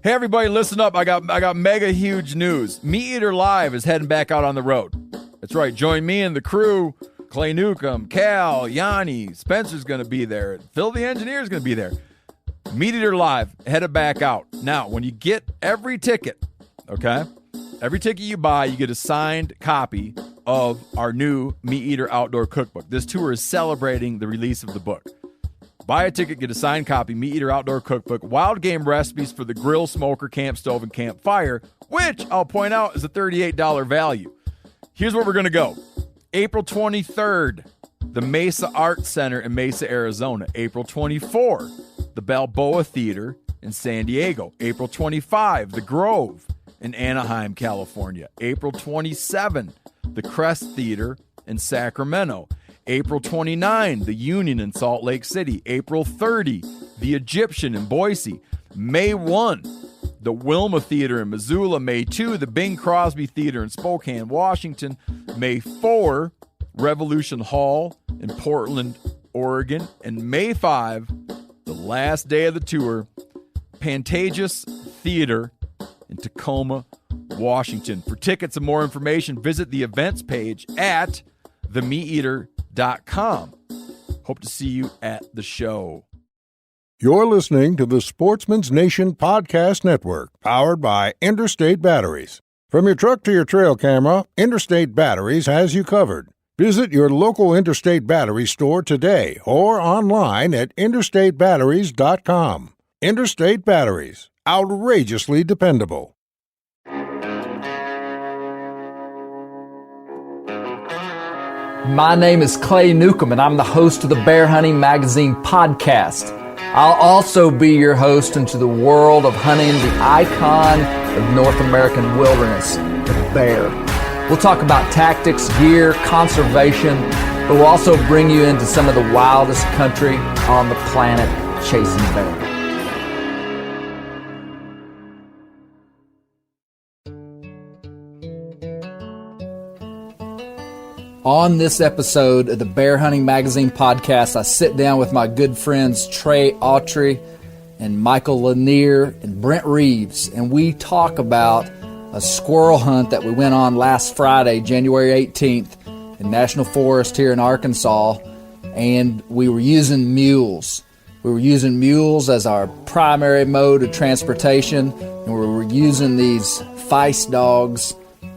Hey everybody, listen up. I got mega huge news. Meat Eater Live is heading back out on the road. That's right. Join me and the crew. Clay Newcomb, Cal, Yanni, Spencer's going to be there. Phil the Engineer's going to be there. Meat Eater Live headed back out. Now, when you get every ticket, okay, every ticket you buy, you get a signed copy of our new Meat Eater Outdoor Cookbook. This tour is celebrating the release of the book. Buy a ticket, get a signed copy, Meat Eater Outdoor Cookbook, wild game recipes for the grill, smoker, camp stove, and campfire, which I'll point out is a $38 value. Here's where we're going to go. April 23rd, the Mesa Art Center in Mesa, Arizona. April 24, the Balboa Theater in San Diego. April 25, the Grove in Anaheim, California. April 27, the Crest Theater in Sacramento. April 29, the Union in Salt Lake City. April 30, the Egyptian in Boise. May 1, the Wilma Theater in Missoula. May 2, the Bing Crosby Theater in Spokane, Washington. May 4, Revolution Hall in Portland, Oregon. And May 5, the last day of the tour, Pantages Theater in Tacoma, Washington. For tickets and more information, visit the events page at themeateater.com. Hope to see you at the show. You're listening to the Sportsman's Nation Podcast Network, powered by Interstate Batteries. From your truck to your trail camera, Interstate Batteries has you covered. Visit your local Interstate Battery store today or online at interstatebatteries.com. Interstate Batteries, outrageously dependable. My name is Clay Newcomb, and I'm the host of the Bear Hunting Magazine podcast. I'll also be your host into the world of hunting the icon of North American wilderness, the bear. We'll talk about tactics, gear, conservation, but we'll also bring you into some of the wildest country on the planet chasing bear. On this episode of the Bear Hunting Magazine podcast, I sit down with my good friends Trae, Autry, and Michael Lanier and Brent Reeves, and we talk about a squirrel hunt that we went on last Friday, January 18th, in National Forest here in Arkansas, and we were using mules. We were using mules as our primary mode of transportation, and we were using these Feist dogs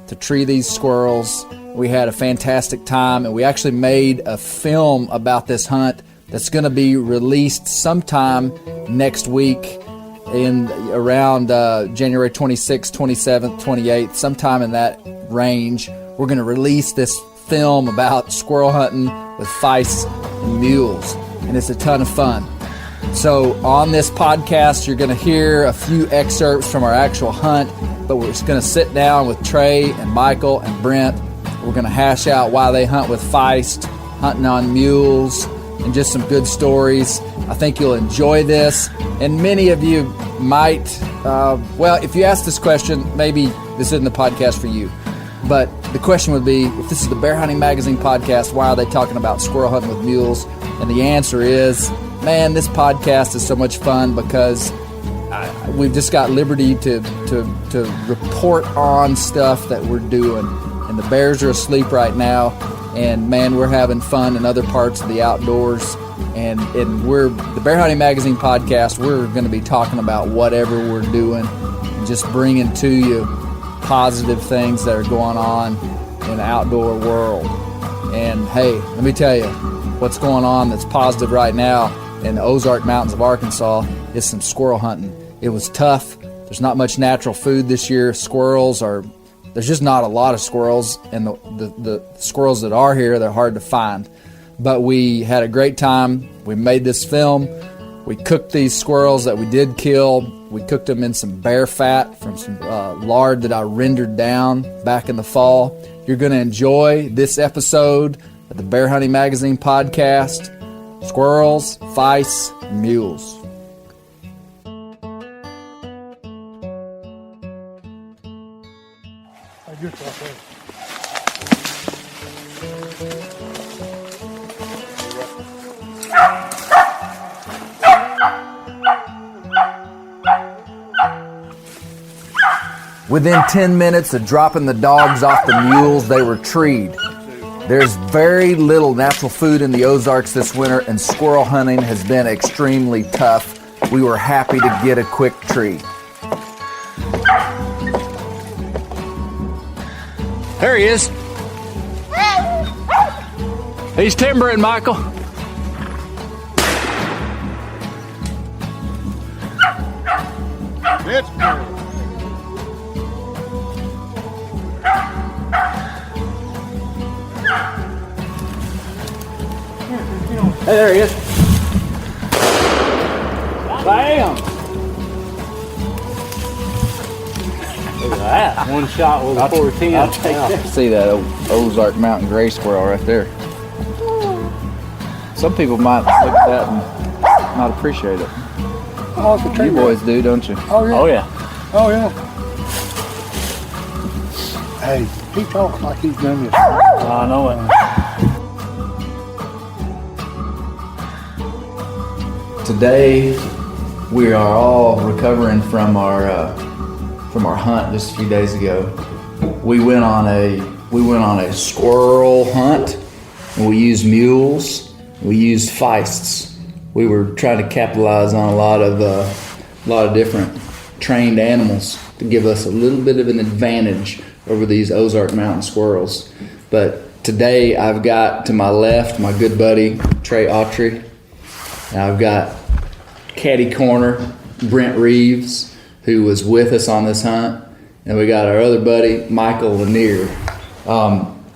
to tree these squirrels. We had a fantastic time, and we actually made a film about this hunt that's going to be released sometime next week in around January 26th, 27th, 28th, sometime in that range. We're going to release this film about squirrel hunting with Feists and mules, and it's a ton of fun. So on this podcast, you're going to hear a few excerpts from our actual hunt, but we're just going to sit down with Trae and Michael and Brent. We're going to hash out why they hunt with Feist, hunting on mules, and just some good stories. I think you'll enjoy this. And many of you might, if you ask this question, maybe this isn't the podcast for you. But the question would be, if this is the Bear Hunting Magazine podcast, why are they talking about squirrel hunting with mules? And the answer is, man, this podcast is so much fun because we've just got liberty to report on stuff that we're doing. And the bears are asleep right now, and man, we're having fun in other parts of the outdoors. And we're the Bear Hunting Magazine podcast. We're going to be talking about whatever we're doing and just bringing to you positive things that are going on in the outdoor world. And hey, let me tell you, what's going on that's positive right now in the Ozark Mountains of Arkansas is some squirrel hunting. It was tough. There's not much natural food this year. There's just not a lot of squirrels, and the squirrels that are here, they're hard to find. But we had a great time. We made this film. We cooked these squirrels that we did kill. We cooked them in some bear fat from some lard that I rendered down back in the fall. You're going to enjoy this episode of the Bear Hunting Magazine podcast, Squirrels, Feists, and Mules. Within 10 minutes of dropping the dogs off the mules, they were treed. There's very little natural food in the Ozarks this winter, and squirrel hunting has been extremely tough. We were happy to get a quick tree. There he is. He's timbering, Michael. Hey, there he is. Bam! Look at that. One shot was a 410. I'll take that. See that Ozark Mountain gray squirrel right there. Some people might look at that and not appreciate it. Oh, it's a You boys do, don't you? Oh, yeah. Oh, yeah. Oh, yeah. Hey, he talks like he's done this. I know it. Today, we are all recovering from our hunt just a few days ago. We went on a squirrel hunt, and we used mules. We used feists. We were trying to capitalize on a lot of different trained animals to give us a little bit of an advantage over these Ozark Mountain squirrels. But today, I've got to my left my good buddy Trae Autry. And I've got caddy corner Brent Reeves, who was with us on this hunt, and we got our other buddy Michael Lanier.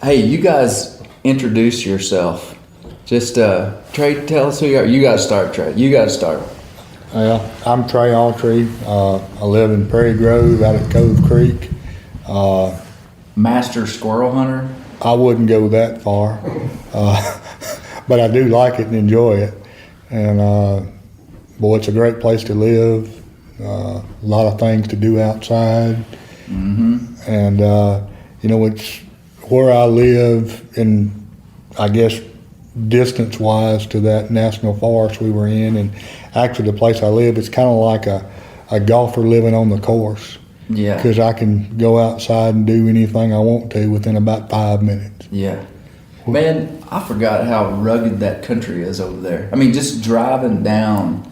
Hey, you guys introduce yourself. Just Trae, tell us who you are. You got to start, Trae. You got to start. I'm Trae Autry. I live in Prairie Grove out at Cove Creek. Master squirrel hunter? I wouldn't go that far, but I do like it and enjoy it. And boy, it's a great place to live. A lot of things to do outside. Mm-hmm. And it's where I live, and I guess distance-wise to that national forest we were in. And actually, the place I live, it's kind of like a golfer living on the course. Yeah. Because I can go outside and do anything I want to within about 5 minutes. Yeah. Man, I forgot how rugged that country is over there. I mean, just driving down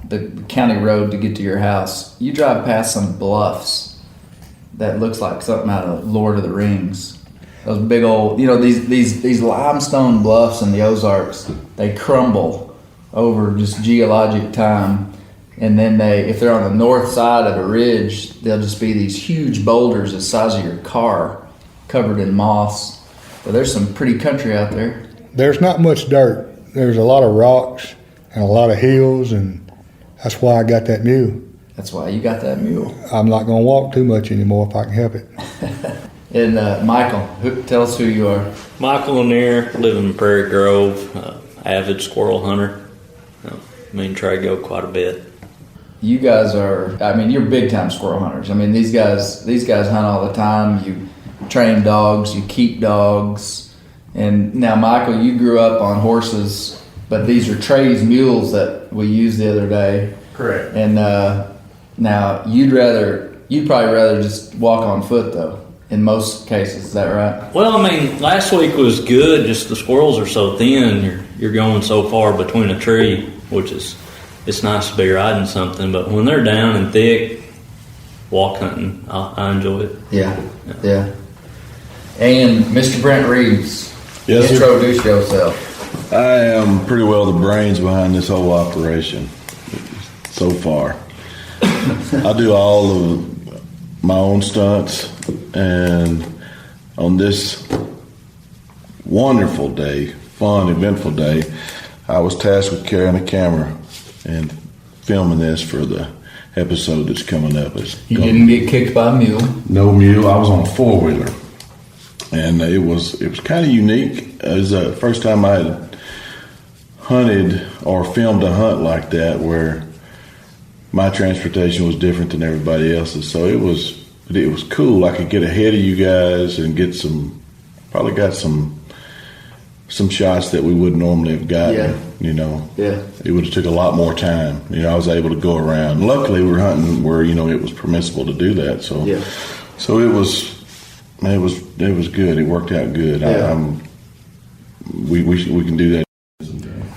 the county road to get to your house, you drive past some bluffs that looks like something out of Lord of the Rings. Those big old, these limestone bluffs in the Ozarks, they crumble over just geologic time. And then if they're on the north side of a ridge, they'll just be these huge boulders the size of your car covered in moss. But there's some pretty country out there. There's not much dirt. There's a lot of rocks and a lot of hills, and that's why I got that mule. That's why you got that mule. I'm not going to walk too much anymore if I can help it. And Michael, tell us who you are. Michael Lanier, live in Prairie Grove, avid squirrel hunter. Me and Trae go quite a bit. You guys you're big time squirrel hunters. I mean, these guys hunt all the time. You train dogs, you keep dogs. And now, Michael, you grew up on horses, but these are Trae's mules that we used the other day. Correct. And now you'd probably rather just walk on foot, though, in most cases. Is that right? Well, I mean, last week was good. Just the squirrels are so thin. You're going so far between a tree, which is it's nice to be riding something. But when they're down and thick, walk hunting, I enjoy it. Yeah. And Mr. Brent Reeves, yes, introduce yourself. I am pretty well the brains behind this whole operation so far. I do all of my own stunts, and on this wonderful day, fun, eventful day, I was tasked with carrying a camera and filming this for the episode that's coming up. You didn't get kicked by a mule? No mule. I was on a four-wheeler, and it was kind of unique. It was the first time I had hunted or filmed a hunt like that, where my transportation was different than everybody else's. So it was cool. I could get ahead of you guys and probably got some some shots that we would normally have gotten. Yeah. You know, Yeah. it would have took a lot more time. You know, I was able to go around. Luckily, we were hunting where it was permissible to do that. So, so it was good. It worked out good. Yeah. We can do that.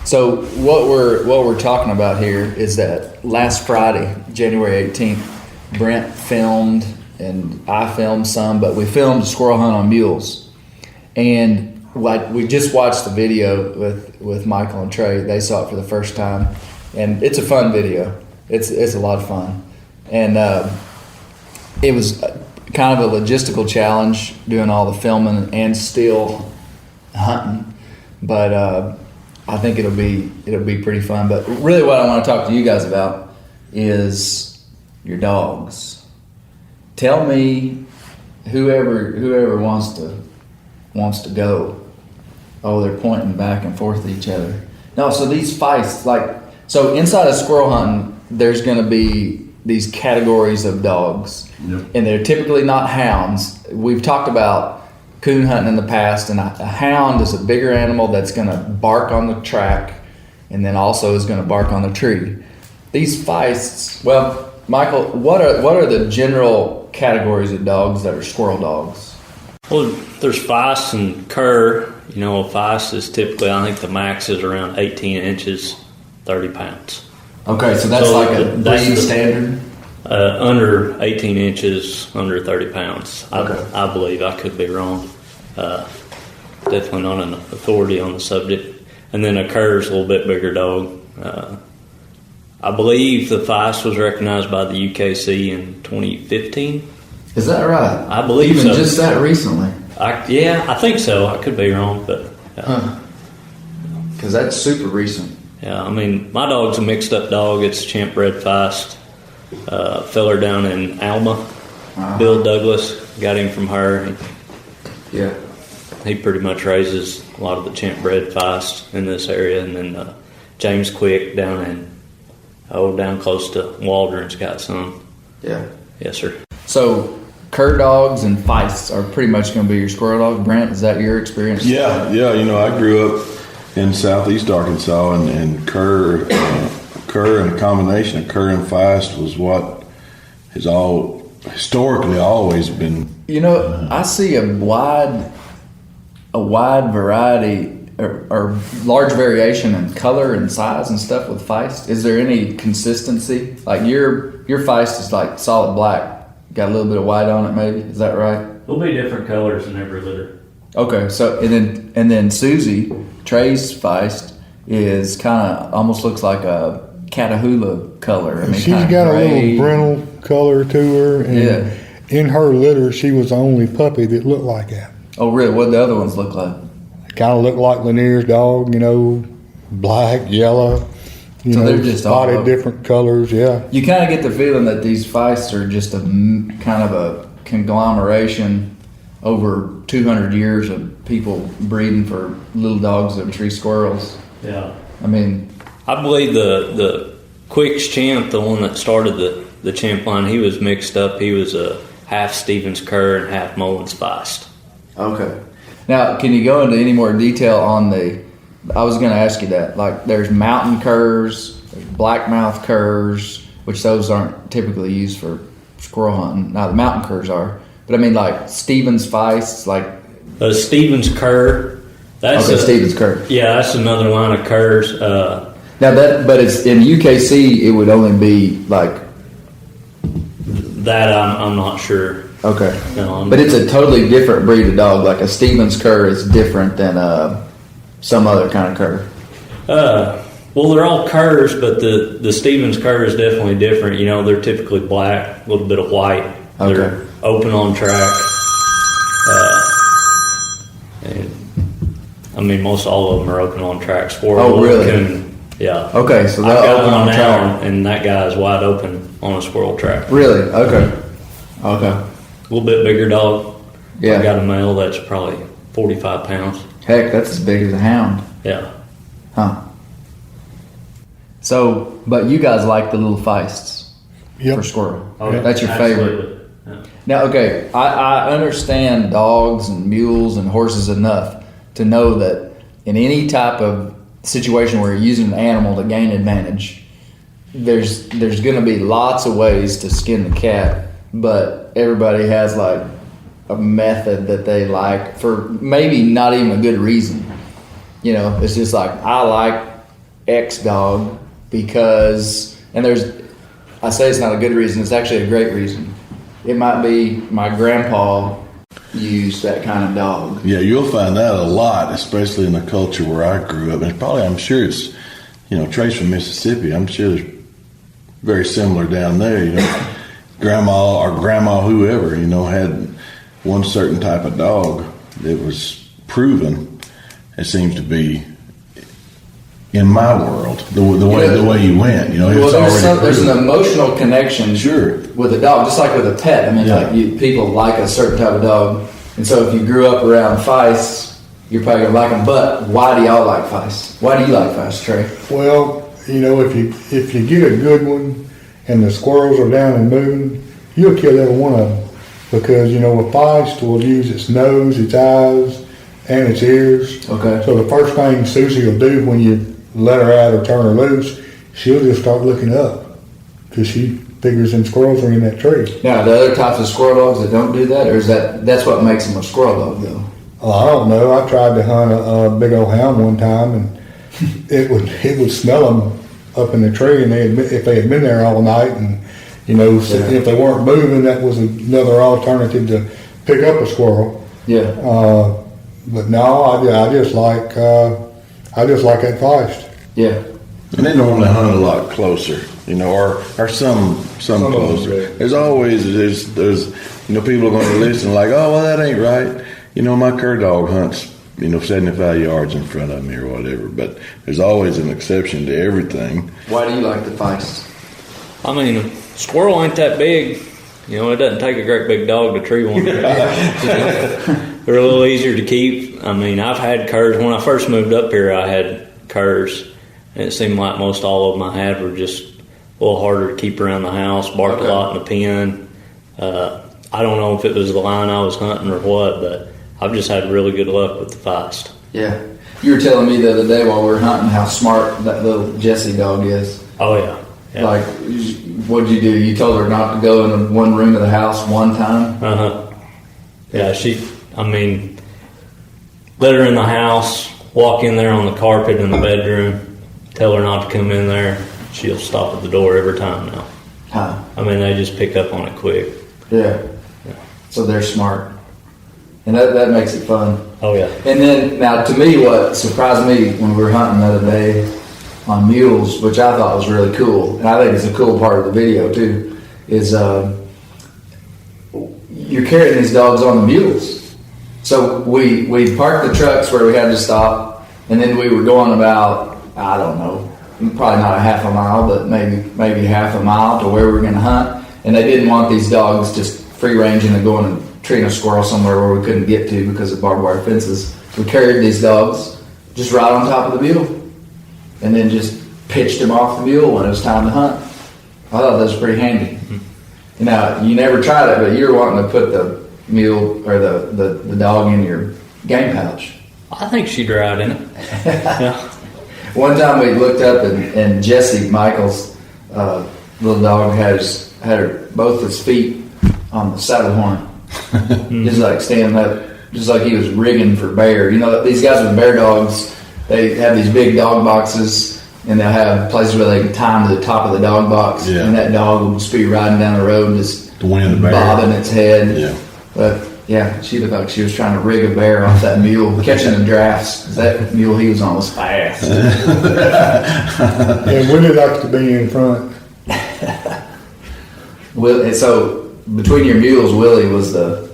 So what we're talking about here is that last Friday, January 18th, Brent filmed and I filmed some, but we filmed a squirrel hunt on mules. And we just watched the video with Michael and Trae. They saw it for the first time, and it's a fun video. It's a lot of fun, and it was kind of a logistical challenge doing all the filming and still hunting. But I think it'll be pretty fun. But really, what I want to talk to you guys about is your dogs. Tell me, whoever wants to go. Oh, they're pointing back and forth at each other. No, so these Feists, so inside of squirrel hunting, there's going to be these categories of dogs, and they're typically not hounds. We've talked about coon hunting in the past, and a hound is a bigger animal that's going to bark on the track, and then also is going to bark on the tree. These Feists, well, Michael, what are the general categories of dogs that are squirrel dogs? Well, there's Feist and cur. A Feist is typically, I think the max is around 18 inches, 30 pounds. Okay, so that's like a breeding standard? Under 18 inches, under 30 pounds. Okay. I believe. I could be wrong. Definitely not an authority on the subject. And then a cur is a little bit bigger dog. I believe the Feist was recognized by the UKC in 2015. Is that right? I believe Even so. just that recently? I think so. I could be wrong, but... Because that's super recent. Yeah, my dog's a mixed-up dog. It's a champ-bred Feist. Feller down in Alma, Bill Douglas, got him from her. He pretty much raises a lot of the champ-bred Feist in this area. And then James Quick down close to Waldron's got some. Yeah. Yes, sir. So, cur dogs and Feists are pretty much going to be your squirrel dog. Brent, is that your experience? Yeah. I grew up in southeast Arkansas, and cur and a combination of cur and Feist was what has historically always been. I see a wide variety or large variation in color and size and stuff with Feist. Is there any consistency? Like your Feist is like solid black, got a little bit of white on it, maybe. Is that right? There'll be different colors in every litter. Okay, so and then Susie, Trae's Feist, is kind of almost looks like a Catahoula color. She's got gray. A little brindle color to her, and in her litter, she was the only puppy that looked like that. Oh, really? What did the other ones look like? Kind of looked like Lanier's dog, black, yellow. They're just spotted different colors. Yeah. You kind of get the feeling that these Feists are just a kind of a conglomeration over 200 years of people breeding for little dogs and tree squirrels. Yeah. I believe the Quick's champ, the one that started the champ line, he was mixed up. He was a half Stevens cur and half Mullins Feist. Okay. Now, can you go into any more detail on I was going to ask you that. Like, there's mountain curs, there's blackmouth curs, which those aren't typically used for squirrel hunting. Now, the mountain curs are. But like Stevens Feists, like... Stevens cur. Stevens cur. Yeah, that's another line of curs. But it's in UKC, it would only be like... That I'm not sure. Okay. No, but it's a totally different breed of dog. Like a Stevens cur is different than some other kind of cur. Well, they're all curs, but the Stevens cur is definitely different. They're typically black, a little bit of white. Okay. They're open on track. Most all of them are open on track. Squirrel. Oh, really? Yeah. Okay, so they're open on track. And that guy is wide open on a squirrel track. Really? Okay. A little bit bigger dog. Yeah. I got a male that's probably 45 pounds. Heck, that's as big as a hound. Yeah. Huh. So, but you guys like the little Feists for squirrel. Okay. That's your favorite. Yeah. Now, okay, I understand dogs and mules and horses enough to know that in any type of situation where you're using an animal to gain advantage, there's going to be lots of ways to skin the cat, but everybody has like a method that they like for maybe not even a good reason. You know, it's just like, I like X dog because, and I say it's not a good reason, it's actually a great reason. It might be my grandpa used that kind of dog. Yeah, you'll find that a lot, especially in the culture where I grew up. And I'm sure it's, Trae's from Mississippi. I'm sure it's very similar down there. Grandma, whoever, had one certain type of dog that was proven. It seems to be in my world the way you went. There's an emotional connection. Sure. With a dog, just like with a pet. I mean, people like a certain type of dog, and so if you grew up around Feists, you're probably gonna like them. But why do y'all like Feist? Why do you like Feist, Trae? Well, if you get a good one, and the squirrels are down and moving, you'll kill every one of them because a Feist will use its nose, its eyes, and its ears. Okay. So the first thing Susie will do when you let her out or turn her loose, she'll just start looking up because she figures them squirrels are in that tree. Now, the other types of squirrel dogs that don't do that, or is that's what makes them a squirrel dog, though? I don't know. I tried to hunt a big old hound one time, and it would smell them up in the tree, and if they had been there all night, and if they weren't moving, that was another alternative to pick up a squirrel. Yeah. But no, I just like that Feist. Yeah. And they normally hunt a lot closer, or some closer. There's always people are going to listen like, oh, well, that ain't right. My cur dog hunts 75 yards in front of me or whatever. But there's always an exception to everything. Why do you like the Feist? I mean, squirrel ain't that big. It doesn't take a great big dog to tree one. They're a little easier to keep. I mean, I've had curs. When I first moved up here, I had curs. And it seemed like most all of them I had were just a little harder to keep around the house, barked a lot in the pen. I don't know if it was the line I was hunting or what, but I've just had really good luck with the Feist. Yeah. You were telling me the other day while we were hunting how smart that little Jessie dog is. Oh, yeah. Like, what'd you do? You told her not to go in one room of the house one time? Uh-huh. Yeah, let her in the house, walk in there on the carpet in the bedroom, tell her not to come in there. She'll stop at the door every time now. Huh. They just pick up on it quick. Yeah. So they're smart. And that makes it fun. Oh, yeah. And then, now to me, what surprised me when we were hunting the other day on mules, which I thought was really cool, and I think it's a cool part of the video too, is you're carrying these dogs on the mules. So we parked the trucks where we had to stop, and then we were going about, I don't know, probably not a half a mile, but maybe half a mile to where we were going to hunt. And they didn't want these dogs just free ranging and going and treating a squirrel somewhere where we couldn't get to because of barbed wire fences. We carried these dogs just right on top of the mule, and then just pitched them off the mule when it was time to hunt. I thought that was pretty handy. Mm-hmm. Now, you never tried it, but you were wanting to put the mule or the dog in your game pouch. I think she'd ride in it. Yeah. One time we looked up and Jesse, Michael's little dog, had both his feet on the saddle horn. Just like standing up, just like he was rigging for bear. These guys with bear dogs, they have these big dog boxes, and they'll have places where they can tie them to the top of the dog box, and that dog will just be riding down the road and just bobbing its head. Yeah. But yeah, she looked like she was trying to rig a bear off that mule, catching the drafts. That mule, he was almost fast. And Willie likes to be in front. And so between your mules, Willie was the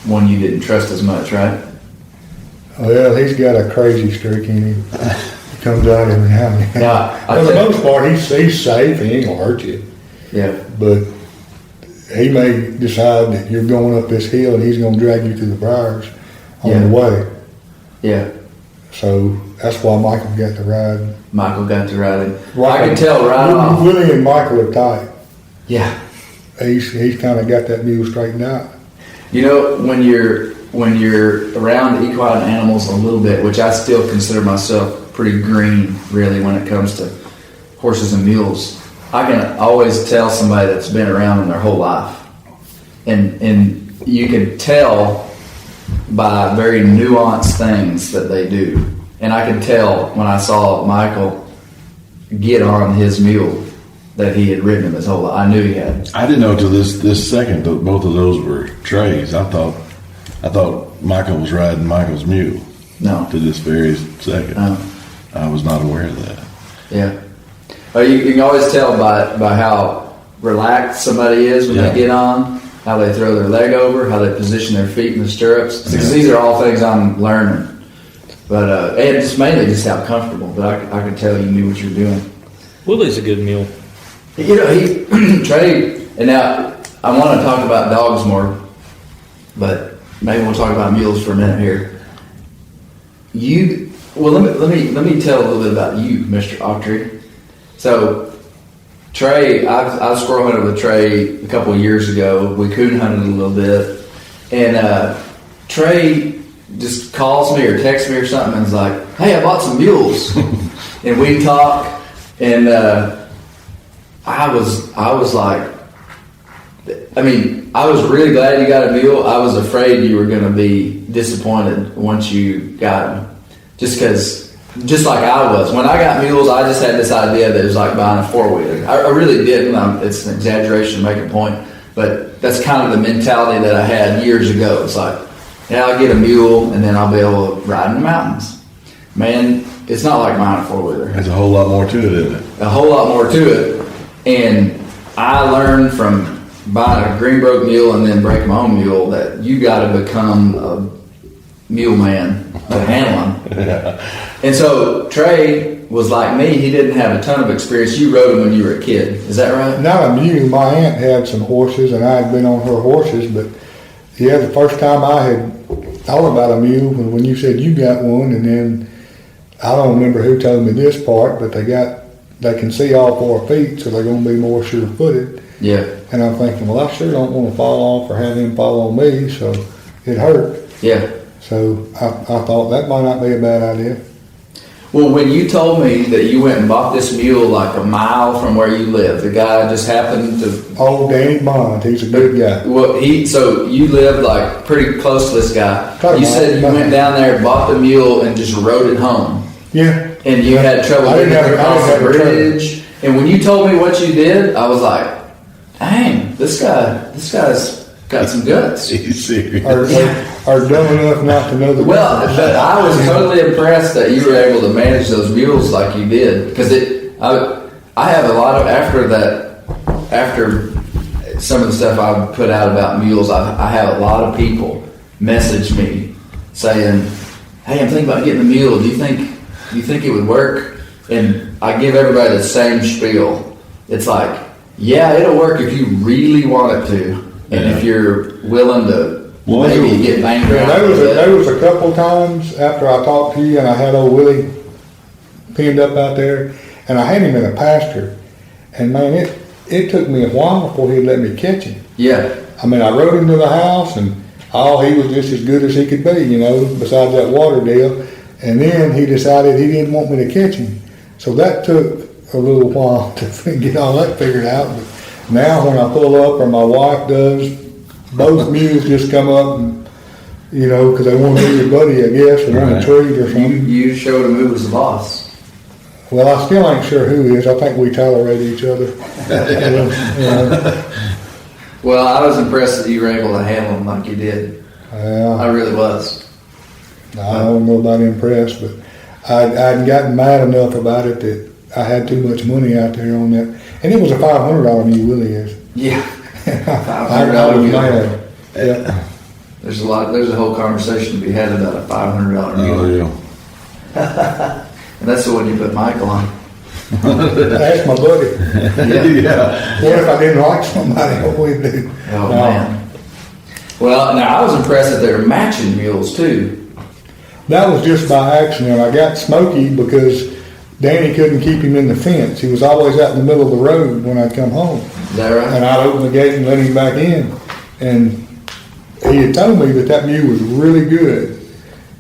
one you didn't trust as much, right? Well, he's got a crazy streak in him. He comes out every now and then. Yeah, for the most part, he's safe. He ain't gonna hurt you. Yeah. But he may decide that you're going up this hill and he's gonna drag you through the briars on the way. Yeah. So that's why Michael got to ride. Michael got to ride him. Well, I can tell right off. Willie and Michael are tight. Yeah. He's kind of got that mule straightened out. When you're when you're around equine animals a little bit, which I still consider myself pretty green, really, when it comes to horses and mules, I can always tell somebody that's been around them their whole life. And you can tell by very nuanced things that they do. And I could tell when I saw Michael get on his mule that he had ridden him his whole life. I knew he had. I didn't know till this second that both of those were Trae's. I thought Michael was riding Michael's mule. No. To this very second. I was not aware of that. Yeah. Well, you can always tell by how relaxed somebody is when they get on, how they throw their leg over, how they position their feet in the stirrups. Because these are all things I'm learning. But and just mainly just how comfortable. But I could tell you knew what you were doing. Willie's a good mule. You know, he Trae, and now I want to talk about dogs more, but maybe we'll talk about mules for a minute here. Let me tell a little bit about you, Mr. Autry. So, Trae, I squirrel hunted with Trae a couple of years ago. We coon hunted a little bit, and Trae just calls me or texts me or something and is like, "Hey, I bought some mules," and we talk, and I was like, I mean, I was really glad you got a mule. I was afraid you were going to be disappointed once you got him, just like I was. When I got mules, I just had this idea that it was like buying a four-wheeler. I really didn't. It's an exaggeration to make a point, but that's kind of the mentality that I had years ago. It's like, yeah, I'll get a mule, and then I'll be able to ride in the mountains. Man, it's not like buying a four-wheeler. There's a whole lot more to it, isn't it? A whole lot more to it. And I learned from buying a Greenbrook mule and then break my own mule that you got to become a mule man to handle them. And so Trae was like me. He didn't have a ton of experience. You rode him when you were a kid. Is that right? Not a mule. My aunt had some horses, and I had been on her horses. But yeah, the first time I had thought about a mule was when you said you got one, and then I don't remember who told me this part, but they can see all 4 feet, so they're going to be more sure-footed. Yeah. And I'm thinking, well, I sure don't want to fall off or have him fall on me, so it hurt. Yeah. So I thought that might not be a bad idea. Well, when you told me that you went and bought this mule like a mile from where you live, the guy just happened to... Oh, Danny Bond, he's a good guy. Well, so you lived like pretty close to this guy. You said you went down there, bought the mule, and just rode it home. Yeah. And you had trouble getting across the bridge. And when you told me what you did, I was like, dang, this guy's got some guts. He's serious. Are dumb enough not to know the Well, but I was totally impressed that you were able to manage those mules like you did. Because I have a lot of, after some of the stuff I put out about mules, I have a lot of people message me saying, hey, I'm thinking about getting a mule. Do you think it would work? And I give everybody the same spiel. It's like, yeah, it'll work if you really want it to, and if you're willing to maybe get banged around. There was a couple times after I talked to you, and I had old Willie pinned up out there, and I had him in a pasture, and man, it took me a while before he'd let me catch him. Yeah. I mean, I rode him to the house, and he was just as good as he could be, besides that water deal. And then he decided he didn't want me to catch him. So that took a little while to get all that figured out. But now when I pull up, or my wife does, both mules just come up and, because they want to be your buddy, I guess, or want to treat or something. You showed him who was the boss. Well, I still ain't sure who is. I think we tolerate each other. Well, I was impressed that you were able to handle him like you did. I really was. I don't know about impressed, but I'd gotten mad enough about it that I had too much money out there on that. And it was a $500 mule, Willie is. Yeah. $500 mule. Yeah. There's a whole conversation to be had about a $500 mule. Oh, yeah. And that's the one you put Michael on. That's my buddy. Yeah. What if I didn't like somebody? What would we do? Oh, man. Well, now I was impressed that they were matching mules, too. That was just by accident. I got Smokey because Danny couldn't keep him in the fence. He was always out in the middle of the road when I'd come home. Is that right? And I'd open the gate and let him back in. And he had told me that mule was really good.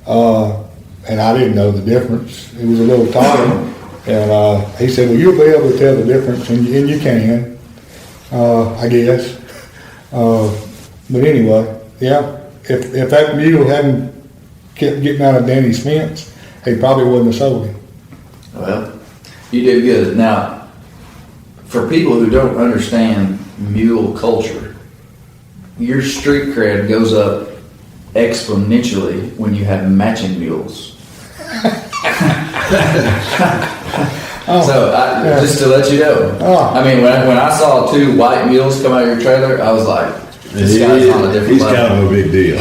And I didn't know the difference. It was a little taller. And he said, well, you'll be able to tell the difference, and you can, I guess. But anyway, yeah, if that mule hadn't kept getting out of Danny's fence, he probably wouldn't have sold him. Well, you did good. Now, for people who don't understand mule culture, your street cred goes up exponentially when you have matching mules. Just to let you know, I mean, when I saw 2 white mules come out of your trailer, I was like, this guy's on a different level. He's kind of a big deal.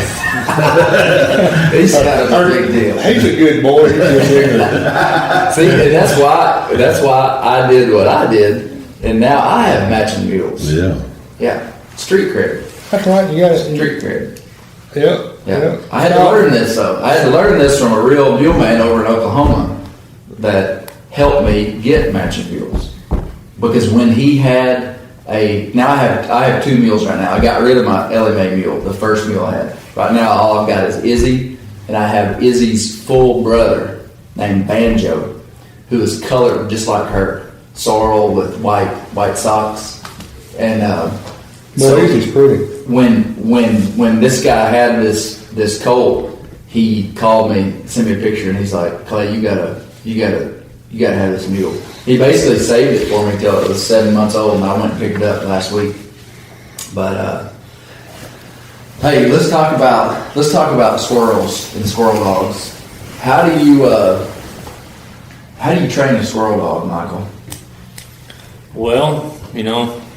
He's kind of a big deal. He's a good boy. He's just ignorant. See, and that's why I did what I did, and now I have matching mules. Yeah, street cred. That's right. You got it. Street cred. Yeah. I had to learn this though. I had to learn this from a real mule man over in Oklahoma that helped me get matching mules. Because when he had I have 2 mules right now. I got rid of my Ellie Mae mule, the first mule I had. Right now all I've got is Izzie, and I have Izzie's full brother named Banjo, who is colored just like her, sorrel with white socks. And so Izzie's pretty. When this guy had this colt, he called me, sent me a picture, and he's like, Clay, you gotta have this mule. He basically saved it for me till it was 7 months old, and I went and picked it up last week. But hey, let's talk about squirrels and squirrel dogs. How do you train a squirrel dog, Michael? Well,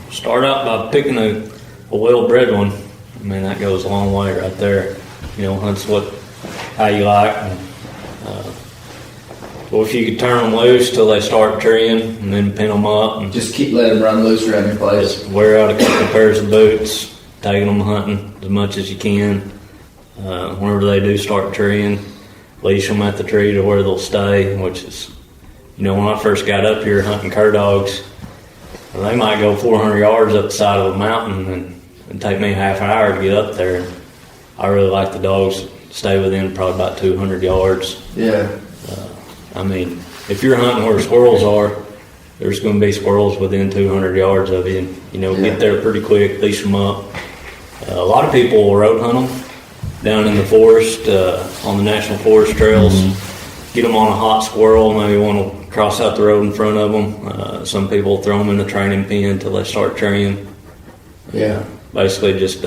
start out by picking a well-bred one. I mean, that goes a long way right there. Hunts how you like. Well, if you could turn them loose till they start treeing, and then pin them up, and just keep letting them run loose around your place. Just wear out a couple pairs of boots, taking them hunting as much as you can. Whenever they do start treeing, leash them at the tree to where they'll stay. Which is, when I first got up here hunting cur dogs, they might go 400 yards up the side of a mountain and take me half an hour to get up there. I really like the dogs to stay within probably about 200 yards. Yeah. I mean, if you're hunting where squirrels are, there's going to be squirrels within 200 yards of you. Get there pretty quick, leash them up. A lot of people will road hunt them down in the forest, on the national forest trails. Mm-hmm. Get them on a hot squirrel, maybe want to cross out the road in front of them. Some people throw them in the training pen until they start treeing. Yeah. Basically just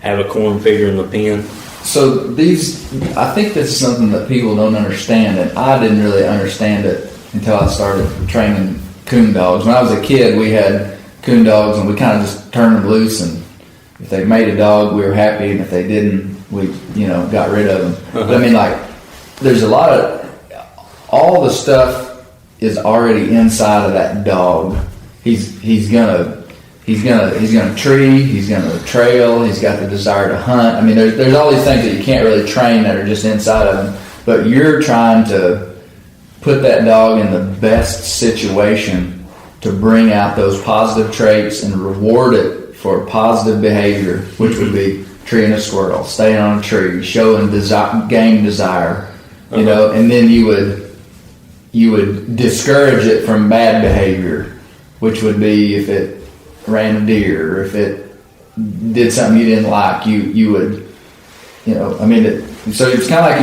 have a corn feeder in the pen. So I think this is something that people don't understand, and I didn't really understand it until I started training coon dogs. When I was a kid, we had coon dogs, and we kind of just turned them loose, and if they made a dog, we were happy, and if they didn't, we got rid of them. Uh-huh. But I mean, there's a lot of, all the stuff is already inside of that dog. He's gonna tree, he's gonna trail, he's got the desire to hunt. I mean, there's all these things that you can't really train that are just inside of him, but you're trying to put that dog in the best situation to bring out those positive traits and reward it for positive behavior, which would be treeing a squirrel, staying on a tree, showing game desire, and then you would discourage it from bad behavior, which would be if it ran a deer, or if it did something you didn't like, you would, so it's kind of like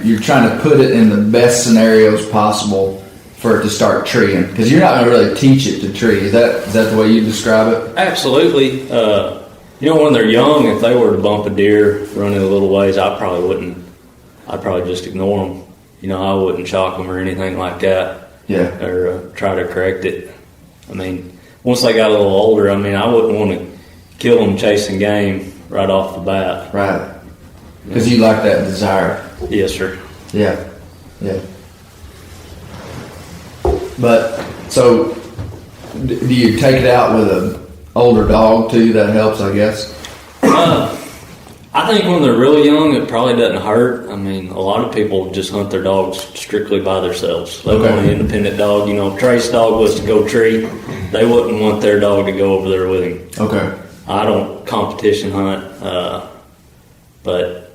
you're trying to put it in the best scenarios possible for it to start treeing, because you're not going to really teach it to tree. Is that the way you describe it? Absolutely. When they're young, if they were to bump a deer running a little ways, I'd probably just ignore them. I wouldn't shock them or anything like that. Yeah. Or try to correct it. I mean, once they got a little older, I wouldn't want to kill them chasing game right off the bat. Right. Because you like that desire. Yes, sir. Yeah. But, so, do you take it out with an older dog too? That helps, I guess. I think when they're really young, it probably doesn't hurt. I mean, a lot of people just hunt their dogs strictly by themselves. They want an independent dog. Trae's dog was to go tree. They wouldn't want their dog to go over there with him. Okay. I don't competition hunt. But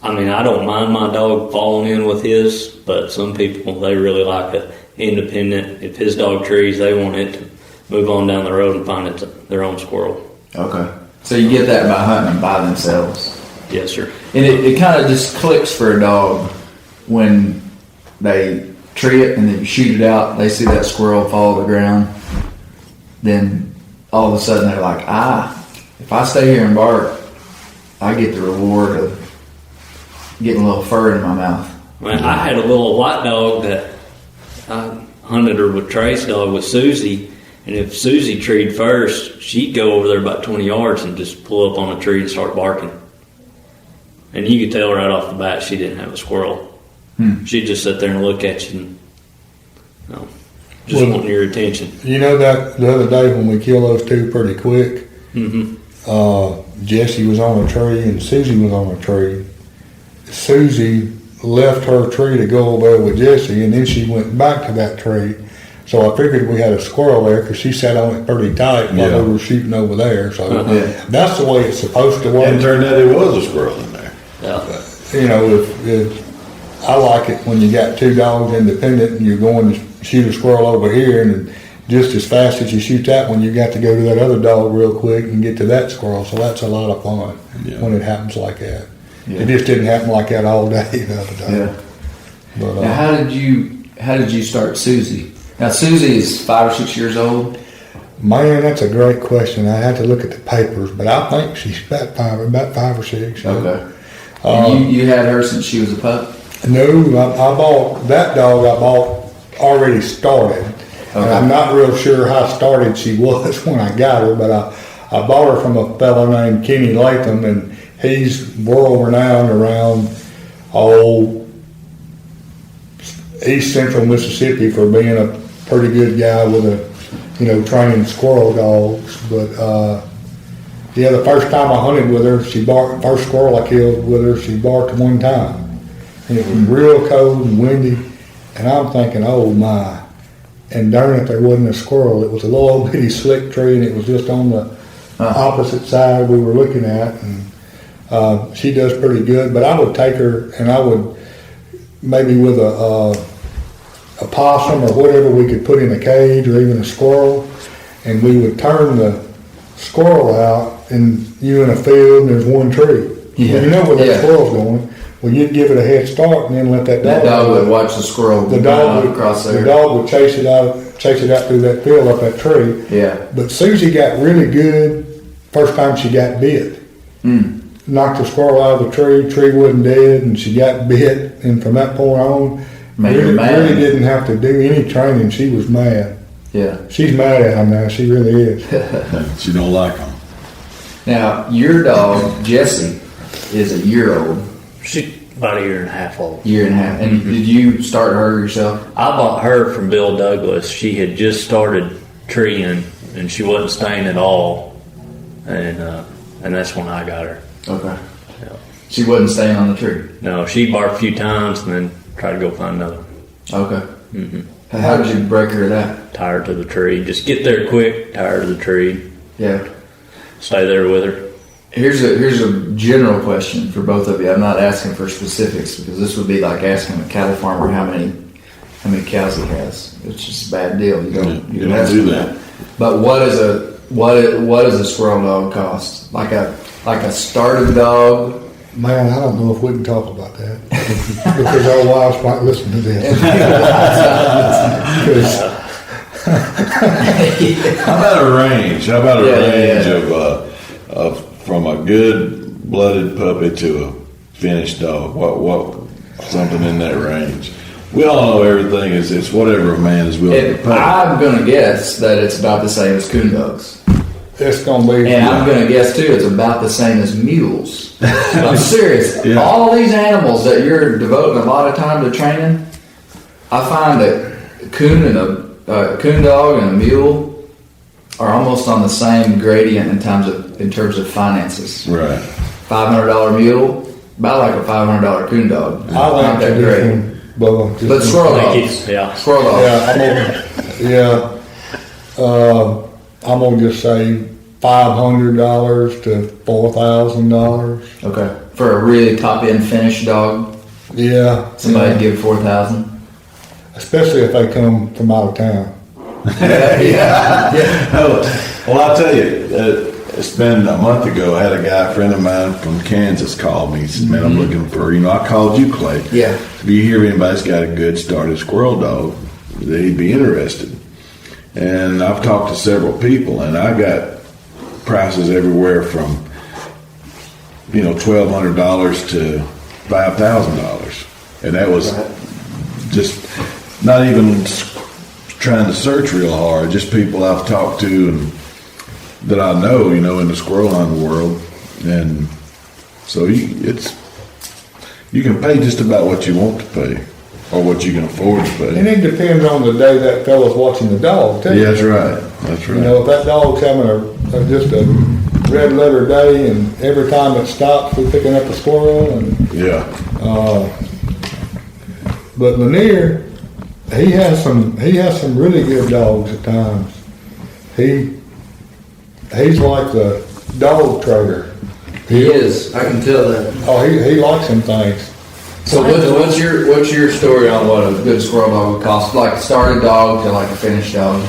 I mean, I don't mind my dog falling in with his, but some people, they really like a independent. If his dog trees, they want it to move on down the road and find it their own squirrel. Okay. So you get that by hunting them by themselves. Yes, sir. And it kind of just clicks for a dog when they tree it and then you shoot it out, they see that squirrel fall to the ground, then all of a sudden they're like, if I stay here and bark, I get the reward of getting a little fur in my mouth. Man, I had a little white dog that I hunted her with Trae's dog with Susie, and if Susie treed first, she'd go over there about 20 yards and just pull up on a tree and start barking. And you could tell right off the bat she didn't have a squirrel. She'd just sit there and look at you and wanting your attention. You know that the other day when we killed those two pretty quick, Jesse was on a tree and Susie was on a tree. Susie left her tree to go over there with Jesse, and then she went back to that tree. So I figured we had a squirrel there because she sat on it pretty tight while we were shooting over there. So that's the way it's supposed to work. And it turned out it was a squirrel in there. Yeah. You know, if I like it when you got two dogs independent and you're going to shoot a squirrel over here, and just as fast as you shoot that one, you got to go to that other dog real quick and get to that squirrel. So that's a lot of fun when it happens like that. Yeah. It just didn't happen like that all day the other day. Yeah. But, now, how did you start Susie? Now Susie is 5 or 6 years old. Man, that's a great question. I had to look at the papers, but I think she's about 5 or 6. Okay. And you had her since she was a pup? No, I bought that dog. I bought already started. Okay. And I'm not real sure how started she was when I got her, but I bought her from a fellow named Kenny Latham, and he's world renowned around East Central Mississippi for being a pretty good guy with training squirrel dogs. But the first time I hunted with her, she barked. First squirrel I killed with her, she barked one time, and it was real cold and windy. And I'm thinking, oh my! And darn it, there wasn't a squirrel. It was a little old bitty slick tree, and it was just on the opposite side we were looking at. And she does pretty good. But I would take her, and I would maybe with a possum or whatever we could put in a cage, or even a squirrel, and we would turn the squirrel out, and you're in a field and there's one tree. Yeah. You know where that squirrel's going. Well, you'd give it a head start and then let that dog would watch the squirrel across there. The dog would chase it out through that field up that tree. Yeah. But Susie got really good first time she got bit. Knocked the squirrel out of the tree wasn't dead, and she got bit, and from that point on, really didn't have to do any training. She was mad. Yeah. She's mad at him now. She really is. She don't like them. Now, your dog, Jessie, is a year old. She's about a year and a half old. Year and a half. And did you start her yourself? I bought her from Bill Douglas. She had just started treeing, and she wasn't staying at all. And that's when I got her. Okay. Yeah. She wasn't staying on the tree? No, she barked a few times and then tried to go find another one. Okay. How did you break her of that? Tie her to the tree. Just get there quick, tie her to the tree. Yeah. Stay there with her. Here's a general question for both of you. I'm not asking for specifics, because this would be like asking a cattle farmer how many cows he has. It's just a bad deal. You don't do that. But what does a squirrel dog cost? Like a started dog? Man, I don't know if we can talk about that because our wives might listen to this. How about a range? Range of from a good blooded puppy to a finished dog? What something in that range? We all know everything is it's whatever a man is willing to pay. I'm going to guess that it's about the same as coon dogs. It's going to be. And I'm going to guess too, it's about the same as mules. I'm serious. Yeah. All these animals that you're devoting a lot of time to training, I find that a coon dog and a mule are almost on the same gradient in terms of finances. Right. $500 mule, about like a $500 coon dog. I like that great. But squirrel dogs. Yeah. Squirrel dogs. I'm gonna just say $500 to $4,000. Okay. For a really top end finished dog, Yeah. somebody'd give 4,000. Especially if they come from out of town. Well, I'll tell you, it's been a month ago. I had a guy, a friend of mine from Kansas, called me. He said, "Man, I'm looking for, I called you, Clay. Yeah. If you hear anybody's got a good started squirrel dog, they'd be interested." And I've talked to several people, and I got prices everywhere from, $1,200 to $5,000. And that was just not even trying to search real hard, just people I've talked to and that I know, in the squirrel hunting world. And so you can pay just about what you want to pay or what you can afford to And pay. it depends on the day that fella's watching the dog, too. Yeah, that's right. That's right. If that dog's having just a red letter day, and every time it stops, we're picking up a squirrel. And Yeah. but Lanier, he has some really good dogs at times. He's like the dog trader. He is. I can tell that. Oh, he likes them things. So what's your story on what a good squirrel dog would cost? Like a started dog to like a finished dog?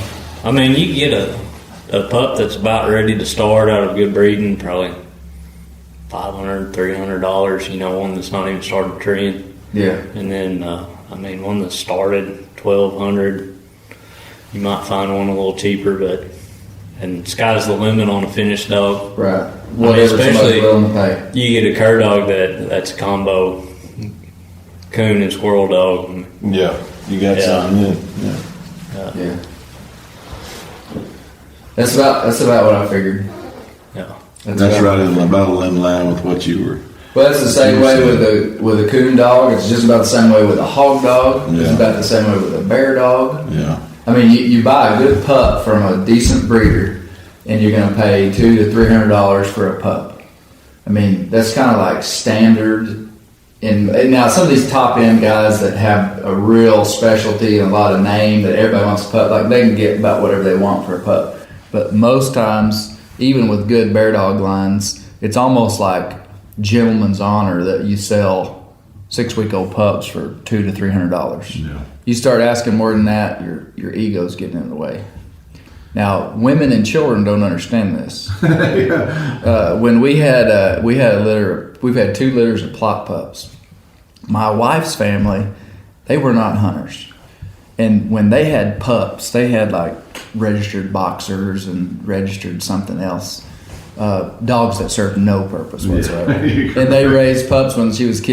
I mean, you get a pup that's about ready to start out of good breeding, probably $500, $300. One that's not even started treeing. Yeah. And then, one that started $1,200. You might find one a little cheaper, and sky's the limit on a finished dog. Right. Whatever somebody's willing to pay. You get a cur dog that's a combo coon and squirrel dog. Yeah. You got something in. Yeah. That's about what I figured. Yeah. That's right about in line with what you were. Well, that's the same way with a coon dog. It's just about the same way with a hog dog. It's Yeah. about the same way with a bear dog. Yeah. I mean, you buy a good pup from a decent breeder, and you're going to pay $200 to $300 for a pup. I mean, that's kind of like standard. And now some of these top end guys that have a real specialty and a lot of name that everybody wants a pup, like they can get about whatever they want for a pup. But most times, even with good bear dog lines, it's almost like gentleman's honor that you sell 6-week-old pups for $200 to $300. Yeah. You start asking more than that, your ego's getting in the way. Now, women and children don't understand this. When we've had 2 litters of plot pups. My wife's family, they were not hunters, and when they had pups, they had like registered boxers and registered something else. Dogs that served no purpose whatsoever. And they raised pups when she was a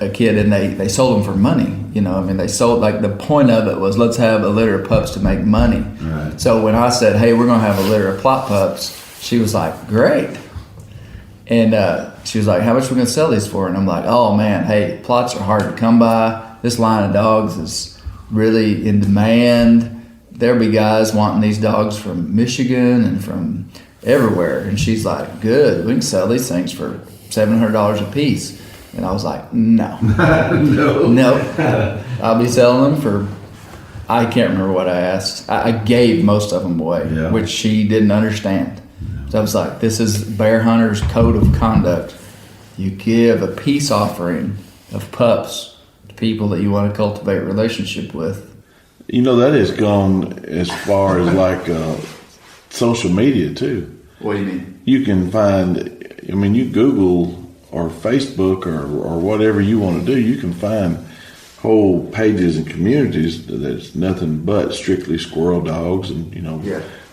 kid, and they sold them for money. They sold, like, the point of it was, let's have a litter of pups to make money. Right. So when I said, hey, we're going to have a litter of plot pups, she was like, great. And she was like, how much are we going to sell these for? And I'm like, oh man, hey, plots are hard to come by. This line of dogs is really in demand. There'll be guys wanting these dogs from Michigan and from everywhere. And she's like, good, we can sell these things for $700 a piece. And I was like, no. No. I'll be selling them for, I can't remember what I asked. I gave most of them away, which she didn't understand. So I was like, this is bear hunters' code of conduct. You give a peace offering of pups to people that you want to cultivate a relationship with. That has gone as far as like social media too. What do you mean? You can find, you Google or Facebook or whatever you want to do, you can find whole pages and communities that's nothing but strictly squirrel dogs and,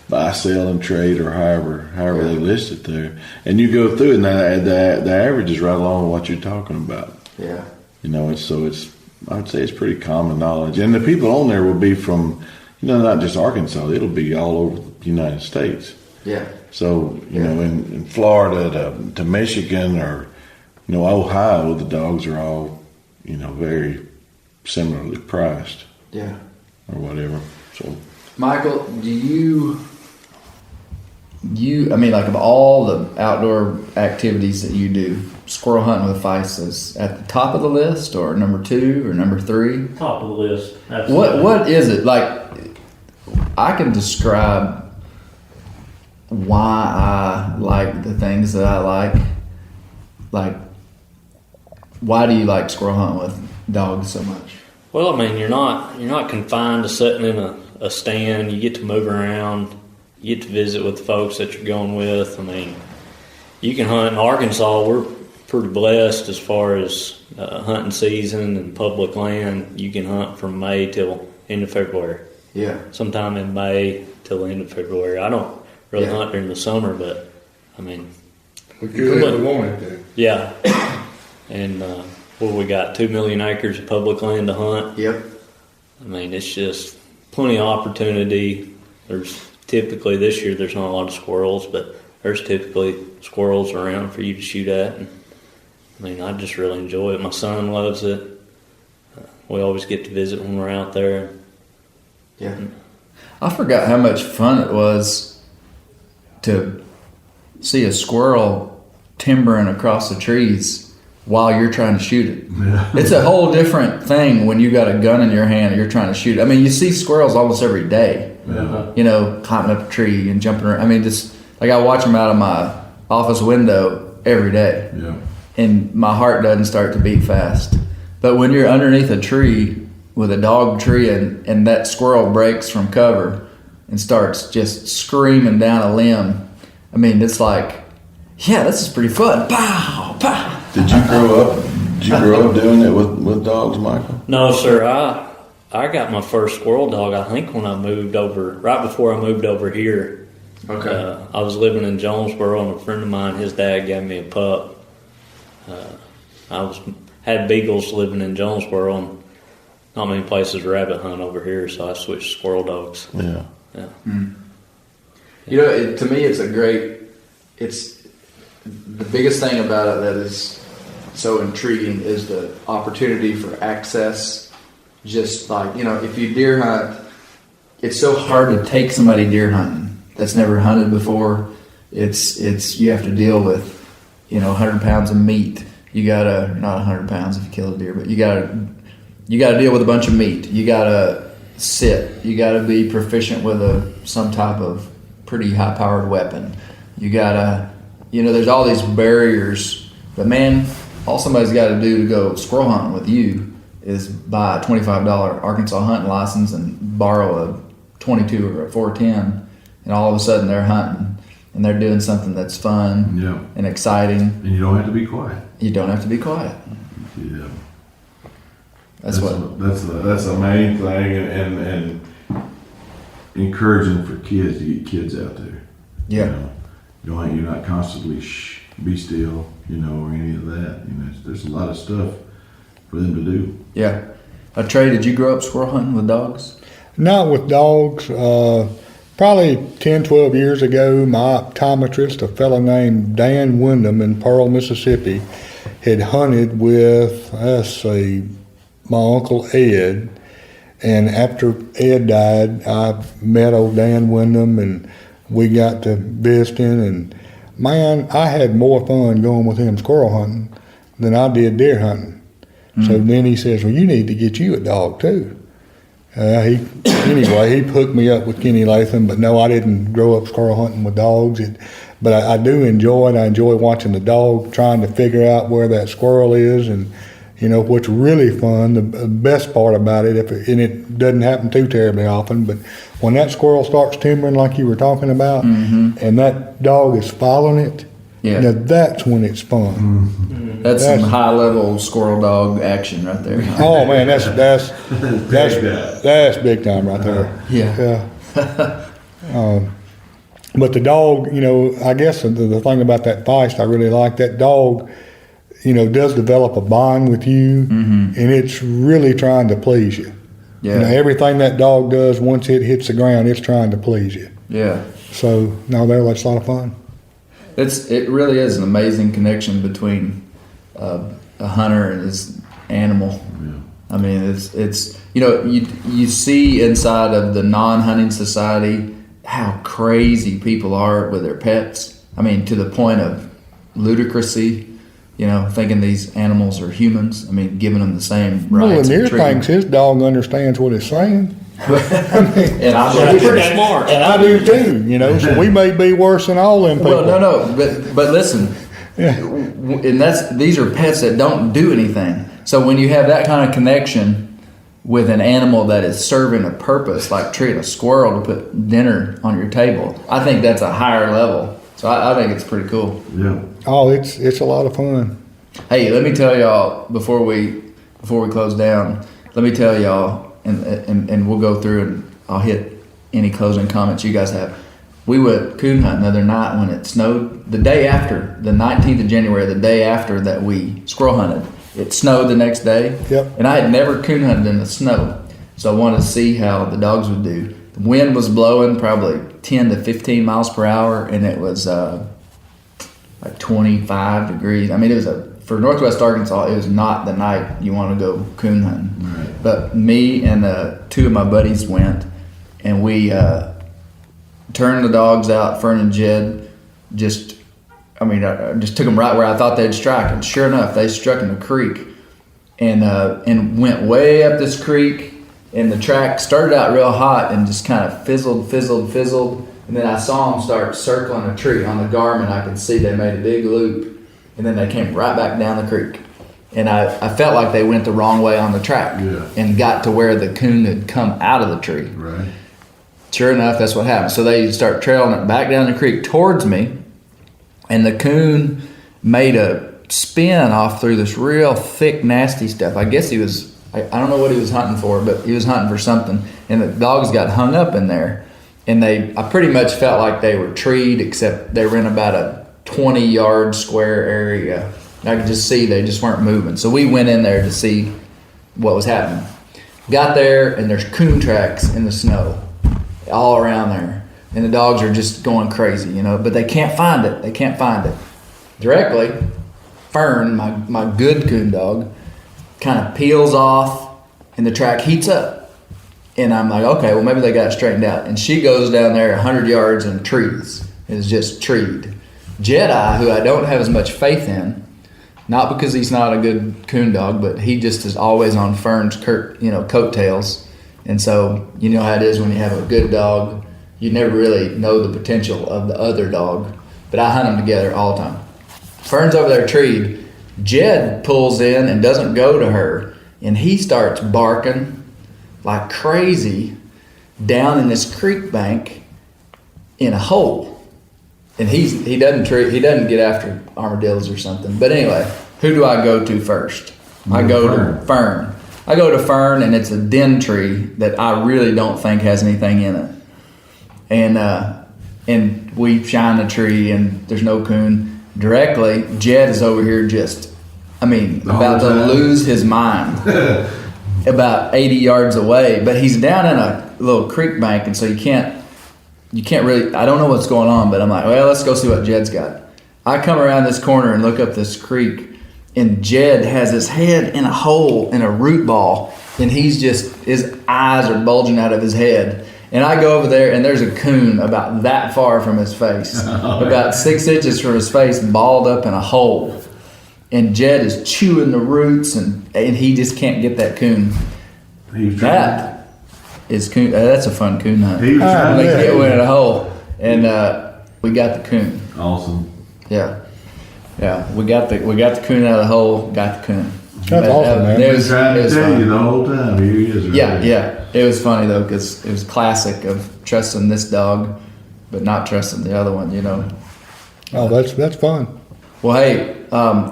buy, sell, and trade or however they list it there. And you go through it and the average is right along with what you're talking about. Yeah. I would say it's pretty common knowledge. And the people on there will be from, not just Arkansas, it'll be all over the United States. Yeah. So, in Florida to Michigan or, Ohio, the dogs are all, very similarly priced. Yeah. Or whatever. So, Michael, do you, like, of all the outdoor activities that you do, squirrel hunting with Feist is at the top of the list, or number 2 or number 3? Top of the list. Absolutely. What is it? Like, I can describe why I like the things that I like. Like, why do you like squirrel hunting with dogs so much? Well, I mean, you're not confined to sitting in a stand. You get to move around. You get to visit with the folks that you're going with. I mean, you can hunt in Arkansas. We're pretty blessed as far as hunting season and public land. You can hunt from May till end of February. Yeah. Sometime in May till the end of February. I don't really hunt during the summer, but I mean, We could if we wanted to. yeah. And we got 2 million acres of public land to hunt. Yep. I mean, it's just plenty of opportunity. There's typically this year there's not a lot of squirrels, but there's typically squirrels around for you to shoot at. And, I mean, I just really enjoy it. My son loves it. We always get to visit when we're out there. Yeah. I forgot how much fun it was to see a squirrel timbering across the trees while you're trying to shoot it. Yeah. It's a whole different thing when you got a gun in your hand and you're trying to shoot it. I mean, you see squirrels almost every day, you know, climbing up a tree and jumping around. I mean, just like I watch them out of my office window every day. Yeah. And my heart doesn't start to beat fast. But when you're underneath a tree with a dog tree and that squirrel breaks from cover and starts just screaming down a limb, I mean, it's like, yeah, this is pretty fun. Pow, pow. Did you grow up doing it with dogs, Michael? No, sir. I got my first squirrel dog, I think, when I moved over, right before I moved over here. Okay. I was living in Jonesboro, and a friend of mine, his dad gave me a pup. I had beagles living in Jonesboro, and not many places rabbit hunt over here, so I switched to squirrel dogs. Yeah. Yeah. You know, to me, it's the biggest thing about it that is so intriguing is the opportunity for access. Just like, you know, if you deer hunt, it's so hard to take somebody deer hunting that's never hunted before. It's you have to deal with, you know, 100 pounds of meat. You gotta, not 100 pounds if you kill a deer, but you gotta deal with a bunch of meat. You gotta sit. You gotta be proficient with some type of pretty high powered weapon. You gotta, you know, there's all these barriers. But man, all somebody's got to do to go squirrel hunting with you is buy a $25 Arkansas hunting license and borrow a 22 or a 410, and all of a sudden they're hunting and they're doing something that's fun and exciting. And you don't have to be quiet. You don't have to be quiet. Yeah. That's the main thing, and encouraging for kids to get kids out there. Yeah. You know, you're not constantly be still, you know, or any of that. You know, there's a lot of stuff for them to do. Yeah. Trae, did you grow up squirrel hunting with dogs? Not with dogs. Probably 10, 12 years ago, my optometrist, a fellow named Dan Wyndham in Pearl, Mississippi, had hunted with, my Uncle Ed. And after Ed died, I met old Dan Wyndham and we got to visiting. And man, I had more fun going with him squirrel hunting than I did deer hunting. Mm-hmm. So then he says, well, you need to get you a dog too. He hooked me up with Kenny Latham, but no, I didn't grow up squirrel hunting with dogs. But I do enjoy it. I enjoy watching the dog trying to figure out where that squirrel is. And, you know, what's really fun, the best part about it, and it doesn't happen too terribly often, but when that squirrel starts timbering like you were talking about, and that dog is following it, now that's when it's fun. Mm-hmm. That's some high-level squirrel dog action right there. Oh man, that's big time right there. Yeah. But the dog, you know, I guess the thing about that Feist I really like, that dog, you know, does develop a bond with you, and it's really trying to please you. Yeah. You know, everything that dog does once it hits the ground, it's trying to please you. Yeah. So that's a lot of fun. It really is an amazing connection between a hunter and his animal. Yeah. I mean, it's you know, you see inside of the non-hunting society how crazy people are with their pets. I mean, to the point of ludicrousy. You know, thinking these animals are humans. I mean, giving them the same rights. Lanier thinks his dog understands what it's saying. And That's pretty smart. And I do too, you know, so we may be worse than all them people. Well, no, but listen, and these are pets that don't do anything. So when you have that kind of connection with an animal that is serving a purpose, like treating a squirrel to put dinner on your table, I think that's a higher level. So I think it's pretty cool. Yeah. Oh, it's a lot of fun. Hey, let me tell y'all before we close down. Let me tell y'all, and we'll go through and I'll hit any closing comments you guys have. We went coon hunting the other night when it snowed. The day after, the 19th of January, the day after that we squirrel hunted, it snowed the next day. Yep. And I had never coon hunted in the snow, so I wanted to see how the dogs would do. The wind was blowing probably 10 to 15 miles per hour, and it was like 25 degrees. I mean, it was for Northwest Arkansas, it was not the night you want to go coon hunting. Right. But me and two of my buddies went, and we turned the dogs out. Fern and Jed I just took them right where I thought they'd strike, and sure enough, they struck in the creek, and went way up this creek. And the track started out real hot and just kind of fizzled. And then I saw them start circling a tree on the Garmin. I could see they made a big loop, and then they came right back down the creek. And I felt like they went the wrong way on the track and got to where the coon had come out of the tree. Right. Sure enough, that's what happened. So they start trailing it back down the creek towards me, and the coon made a spin off through this real thick, nasty stuff. I guess I don't know what he was hunting for, but he was hunting for something. And the dogs got hung up in there. And I pretty much felt like they were treed, except they were in about a 20-yard square area. And I could just see they just weren't moving. So we went in there to see what was happening. Got there, and there's coon tracks in the snow all around there. And the dogs are just going crazy, you know, but they can't find it. Directly, Fern, my good coon dog, kind of peels off, and the track heats up. And I'm like, okay, well, maybe they got it straightened out. And she goes down there 100 yards in trees. It's just treed. Jedi, who I don't have as much faith in, not because he's not a good coon dog, but he just is always on Fern's coattails. And so you know how it is when you have a good dog. You never really know the potential of the other dog. But I hunt them together all the time. Fern's over there treed. Jed pulls in and doesn't go to her, and he starts barking like crazy down in this creek bank in a hole. And he doesn't get after armadillos or something. But anyway, who do I go to first? I go to Fern. I go to Fern, and it's a den tree that I really don't think has anything in it. And we shine the tree, and there's no coon. Directly, Jed is over here about to lose his mind about 80 yards away. But he's down in a little creek bank, and so you can't really, I don't know what's going on, but I'm like, well, let's go see what Jed's got. I come around this corner and look up this creek, and Jed has his head in a hole in a root ball, and his eyes are bulging out of his head. And I go over there, and there's a coon about that far from his face, about 6 inches from his face, balled up in a hole. And Jed is chewing the roots, and he just can't get that coon. That is coon. That's a fun coon hunt. He was trying to get one in a hole, and we got the coon. Awesome. Yeah. We got the coon out of the hole. Got the coon. That's awesome, man. He was trying to tell you the whole time. Here he is. Right? Yeah. It was funny though, because it was classic of trusting this dog, but not trusting the other one. You know. Oh, that's fun. Well, hey,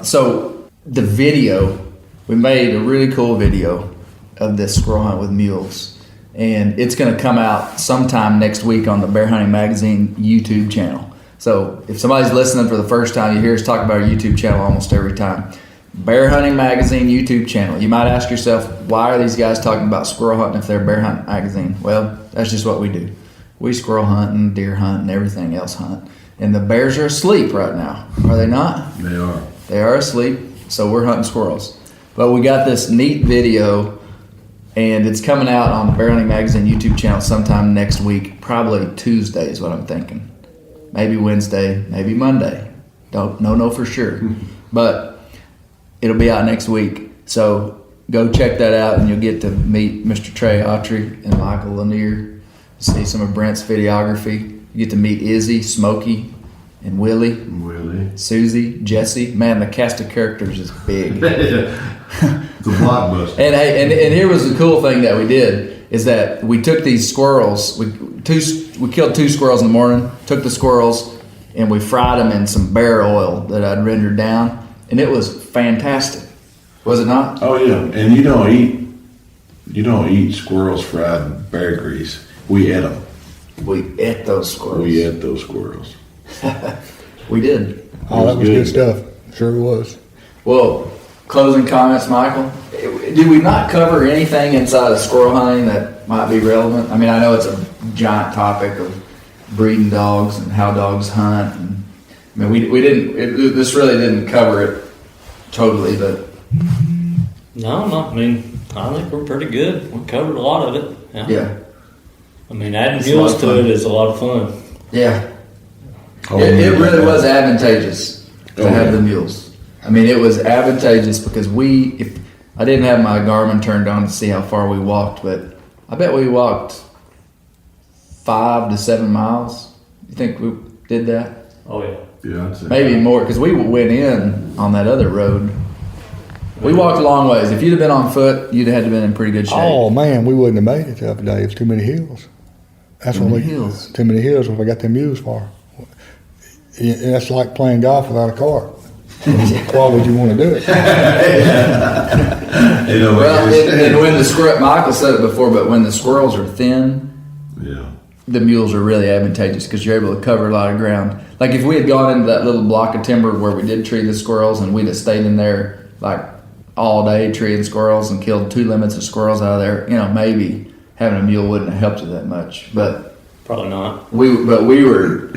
so the video, we made a really cool video of this squirrel hunt with mules, and it's going to come out sometime next week on the Bear Hunting Magazine YouTube channel. So if somebody's listening for the first time, you hear us talk about our YouTube channel almost every time. Bear Hunting Magazine YouTube channel. You might ask yourself, why are these guys talking about squirrel hunting if they're Bear Hunting Magazine? Well, that's just what we do. We squirrel hunt and deer hunt and everything else hunt. And the bears are asleep right now, are they not? They are. They are asleep, so we're hunting squirrels. But we got this neat video, and it's coming out on the Bear Hunting Magazine YouTube channel sometime next week, probably Tuesday is what I'm thinking. Maybe Wednesday, maybe Monday. Don't know for sure. But it'll be out next week. So go check that out, and you'll get to meet Mr. Trae, Autry, and Michael Lanier. See some of Brent's videography. You get to meet Izzie, Smokey, and Willie, Susie, Jesse. Man, the cast of characters is big. It's a blockbuster. And here was the cool thing that we did is that we took these squirrels. We killed 2 squirrels in the morning. Took the squirrels and we fried them in some bear oil that I'd rendered down, and it was fantastic. Was it not? Oh yeah, and you don't eat squirrels fried in bear grease. We ate them. We ate those squirrels. We did. Oh, that was good stuff. Sure it was. Well, closing comments, Michael. Did we not cover anything inside of squirrel hunting that might be relevant? I mean, I know it's a giant topic of breeding dogs and how dogs hunt. And, I mean, we didn't. This really didn't cover it totally, but No, I mean, I think we're pretty good. We covered a lot of it. yeah. I mean, adding It's mules a lot of to fun. it is a lot of fun. Yeah. Oh, It really was advantageous to have the mules. I mean, it was advantageous because if I didn't have my Garmin turned on to see how far we walked, but I bet we walked 5 to 7 miles. You think we did that? Oh, yeah. Yeah, I'd say. Maybe more, because we went in on that other road. We walked a long ways. If you'd have been on foot, you'd have had to been in pretty good shape. Oh man, we wouldn't have made it the other day. It was too many hills. That's Too what many we hills. Too many hills. What we got them mules for? That's like playing golf without a cart. Why would you want to do it? Well, and when the squirrel, Michael said it before, but when the squirrels are thin, Yeah. the mules are really advantageous because you're able to cover a lot of ground. Like if we had gone into that little block of timber where we did tree the squirrels and we'd have stayed in there like all day treeing squirrels and killed 2 limits of squirrels out of there, maybe having a mule wouldn't have helped you that much. But Probably not. we were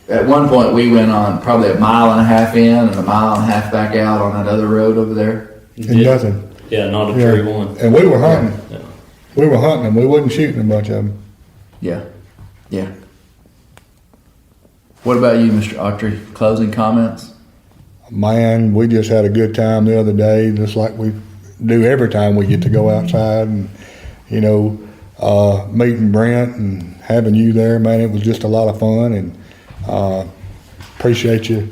at one point we went on probably a mile and a half in and a mile and a half back out on that other road over there. And nothing. Yeah, not a Yeah. tree one. And we were hunting. Yeah. We were hunting them. We wasn't shooting a bunch of them. Yeah. What about you, Mr. Autry? Closing comments? Man, we just had a good time the other day, just like we do every time we get to go outside and, meeting Brent and having you there, man, it was just a lot of fun, and appreciate you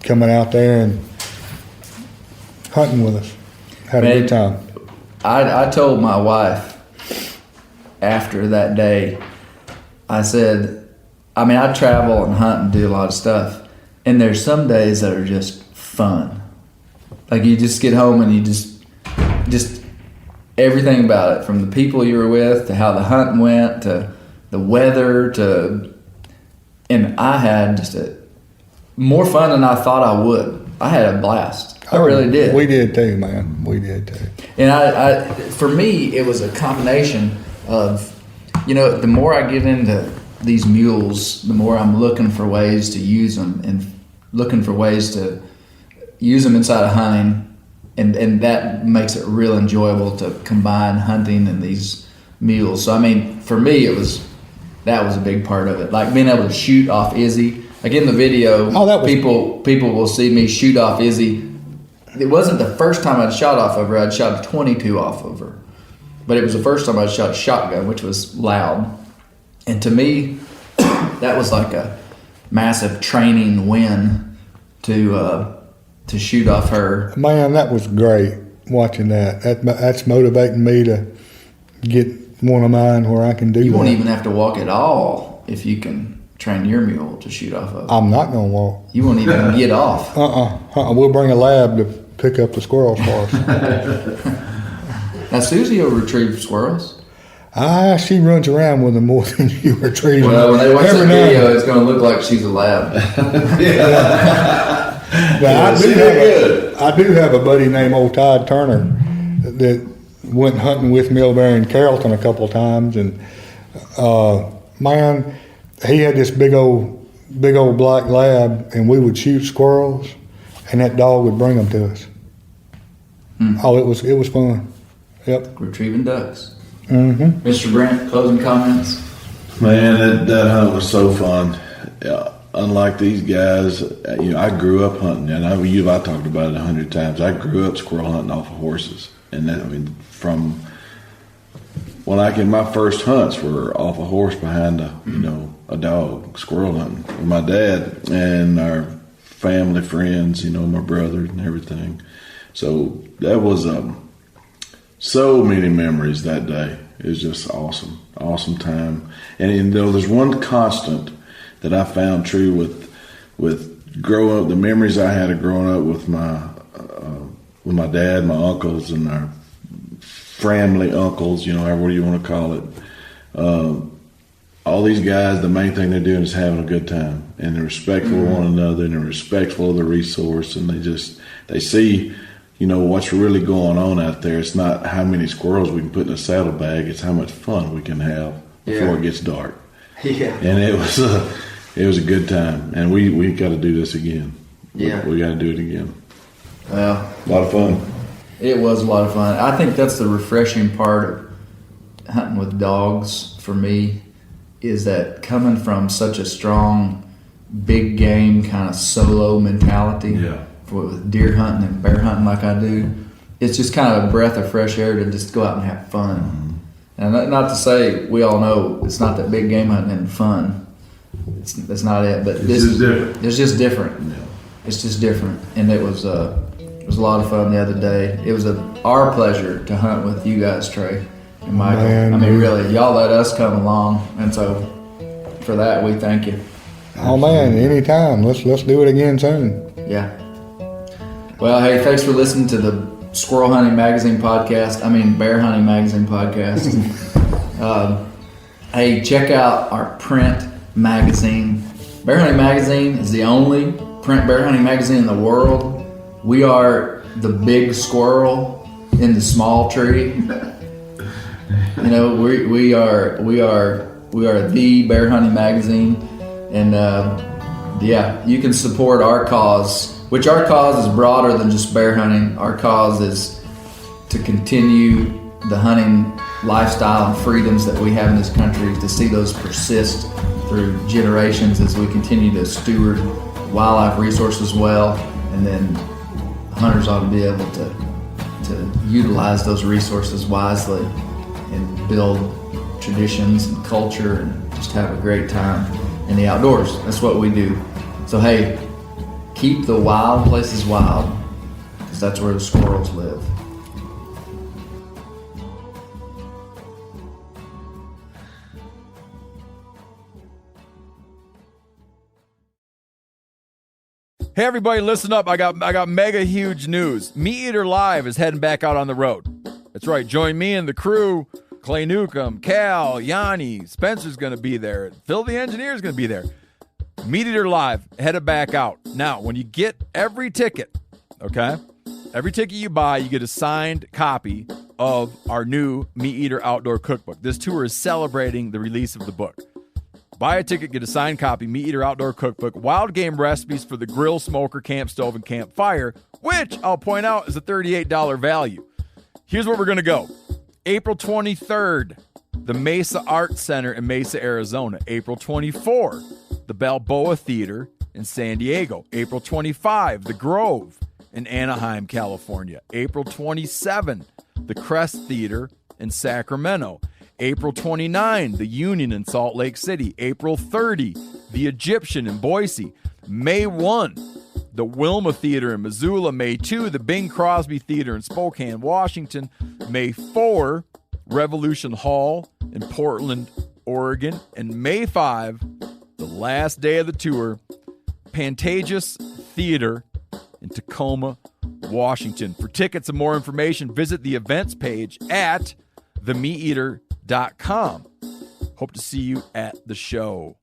coming out there and hunting with us. Had a good time. I told my wife after that day, I said, I travel and hunt and do a lot of stuff, and there's some days that are just fun. Like you just get home and you just everything about it, from the people you were with to how the hunting went to the weather and I had just more fun than I thought I would. I had a blast. I really did. We did too, man. We did too. And I for me, it was a combination of, the more I get into these mules, the more I'm looking for ways to use them and looking for ways to use them inside of hunting. And that makes it real enjoyable to combine hunting and these mules. So, for me, that was a big part of it. Like being able to shoot off Izzie. Like in the video, people will see me shoot off Izzie. It wasn't the first time I'd shot off of her. I'd shot a 22 off of her. But it was the first time I'd shot a shotgun, which was loud. And to me, that was like a massive training win to shoot off her. Man, that was great watching that. That's motivating me to get one of mine where I can do You that. won't even have to walk at all if you can train your mule to shoot off of. I'm not going to walk. You won't even get off. We'll bring a lab to pick up the squirrels for us. Now, Susie will retrieve squirrels. She runs around with them more than you retrieve them. Well, when they watch that Every now and video, it's going to look like she's a lab. Now, I do have a buddy named old Todd Turner that went hunting with me over there in Carrollton a couple of times, and man, he had this big old black lab, and we would shoot squirrels, and that dog would bring them to us. Oh, it was fun. Yep. Retrieving ducks. Mm-hmm. Mr. Brent, closing comments? Man, that hunt was so fun. Yeah. unlike these guys, I grew up hunting, and I talked about it 100 times. I grew up squirrel hunting off of horses, and from when my first hunts were off a horse behind a dog, squirrel hunting with my dad and our family friends, my brother and everything. So that was so many memories that day. It was just awesome time. And there's one constant that I found true with growing up, the memories I had of growing up with my dad, my uncles, and our family uncles, however you want to call it. All these guys, the main thing they're doing is having a good time, and they're respectful of one another, and they're respectful of the resource, and they see, what's really going on out there. It's not how many squirrels we can put in a saddlebag; it's how much fun we can have before it gets dark. Yeah, and it was a good time, and we got to do this again. Yeah, we got to do it again. Well, a lot of fun. It was a lot of fun. I think that's the refreshing part of hunting with dogs for me, is that coming from such a strong, big game kind of solo mentality with deer hunting and bear hunting like I do, it's just kind of a breath of fresh air to just go out and have fun. Mm-hmm. And not to say, we all know it's not that big game hunting and fun. That's not it. But this is different. It's just different. Yeah. It's just different. And it was a lot of fun the other day. It was our pleasure to hunt with you guys, Trae and Michael. Man, really, y'all let us come along, and so for that we thank you. Oh man, anytime. Let's do it again soon. Yeah. Well, hey, thanks for listening to the Bear Hunting Magazine podcast. Hey, check out our print magazine. Bear Hunting Magazine is the only print bear hunting magazine in the world. We are the big squirrel in the small tree. We are the bear hunting magazine, and you can support our cause, which our cause is broader than just bear hunting. Our cause is to continue the hunting lifestyle and freedoms that we have in this country, to see those persist through generations as we continue to steward wildlife resources well, and then hunters ought to be able to utilize those resources wisely and build traditions and culture and just have a great time in the outdoors. That's what we do. So hey, keep the wild places wild, because that's where the squirrels live. Hey everybody, listen up. I got mega huge news. Meat Eater Live is heading back out on the road. That's right. Join me and the crew. Clay Newcomb, Cal, Yanni, Spencer's going to be there. Phil the engineer's going to be there. Meat Eater Live headed back out. Now, when you get every ticket, okay? Every ticket you buy, you get a signed copy of our new Meat Eater Outdoor Cookbook. This tour is celebrating the release of the book. Buy a ticket, get a signed copy, Meat Eater Outdoor Cookbook, wild game recipes for the grill, smoker, camp stove, and campfire, which I'll point out is a $38 value. Here's where we're going to go. April 23rd, the Mesa Arts Center in Mesa, Arizona. April 24, the Balboa Theater in San Diego. April 25, the Grove in Anaheim, California. April 27, the Crest Theater in Sacramento. April 29, the Union in Salt Lake City. April 30, the Egyptian in Boise. May 1, the Wilma Theater in Missoula. May 2, the Bing Crosby Theater in Spokane, Washington. May 4, Revolution Hall in Portland, Oregon. And May 5, the last day of the tour, Pantages Theater in Tacoma, Washington. For tickets and more information, visit the events page at themeateater.com. Hope to see you at the show.